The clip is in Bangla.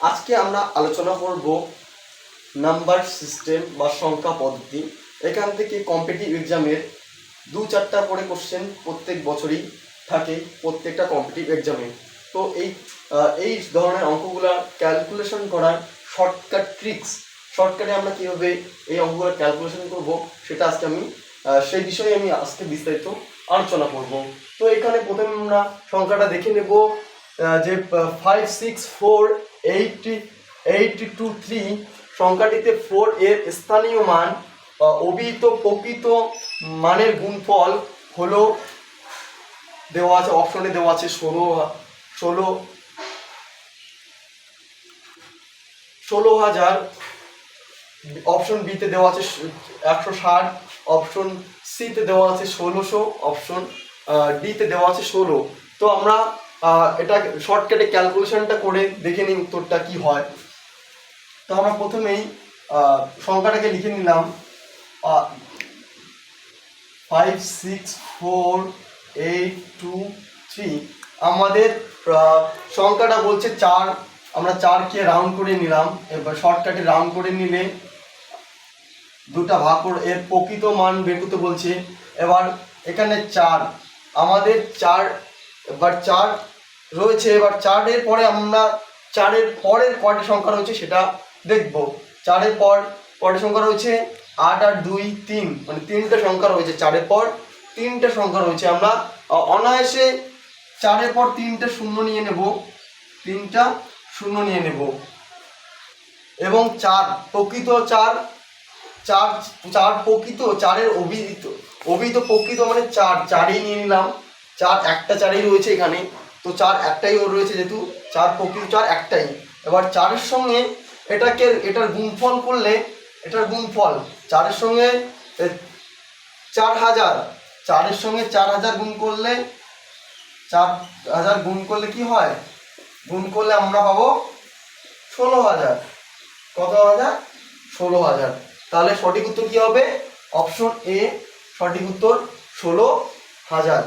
আজকে আমরা আলোচনা করব নাম্বার সিস্টেম বা সংখ্যা পদ্ধতি। এখান থেকে কম্পিটিটিভ এক্সামের 2-4টা করে কোশ্চেন প্রত্যেক বছরই থাকে প্রত্যেকটা কম্পিটিটিভ এক্সামে। তো এই ধরনের অঙ্কগুলা ক্যালকুলেশন করার শর্টকাট ট্রিক্স, শর্টকাটে আমরা কীভাবে এই অঙ্কগুলো ক্যালকুলেশন করব সেটা আজকে সেই বিষয়ে আমি আজকে বিস্তারিত আলোচনা করব। তো এখানে প্রথমে আমরা সংখ্যাটা দেখে নেব যে 5, 6, 4, 8, 2, 3 সংখ্যাটিতে 4 এর স্থানীয় মান অভিহিত প্রকৃত মানের গুণফল হলো দেওয়া আছে, অপশনে দেওয়া আছে 16,000, অপশন বিতে দেওয়া আছে 160, অপশন সিতে দেওয়া আছে 1600, অপশন ডিতে দেওয়া আছে 16। তো আমরা এটা শর্টকাটে ক্যালকুলেশনটা করে দেখে নিই উত্তরটা কি হয়। তো আমরা প্রথমেই সংখ্যাটাকে লিখে নিলাম 5, 6, 4, 8, 2, 3। আমাদের সংখ্যাটা বলছে 4, আমরা 4কে রাউন্ড করে নিলাম। এবার শর্টকাটে রাউন্ড করে নিলে দুটা ভাগ করে এর প্রকৃত মান বের করতে বলছে। এবার এখানে 4, আমাদের 4, এবার 4 রয়েছে। এবার 4-এর পরে আমরা 4-এর পরের কয়টা সংখ্যা রয়েছে সেটা দেখব। 4-এর পর কয়টা সংখ্যা রয়েছে? 8 আর 2, 3, মানে 3টে সংখ্যা রয়েছে। 4-এর পর 3টে সংখ্যা রয়েছে। আমরা অনায়াসে 4-এর পর 3টে শূন্য নিয়ে নেব, 3টা শূন্য নিয়ে নেব। এবং 4 প্রকৃত 4 প্রকৃত 4-এর অভিহিত প্রকৃত মানে 4ই নিয়ে নিলাম। 4 একটা 4ই রয়েছে এখানে, তো 4 একটাই রয়েছে, যেহেতু 4 প্রকৃত 4 একটাই। এবার 4-এর সঙ্গে এটার গুণফল করলে, এটার গুণফল 4-এর সঙ্গে 4000, 4-এর সঙ্গে 4000 গুণ করলে, 4000 গুণ করলে কি হয়? গুণ করলে আমরা পাবো 16,000। কত হাজার? 16,000। তাহলে সঠিক উত্তর কি হবে? অপশন এ সঠিক উত্তর 16,000।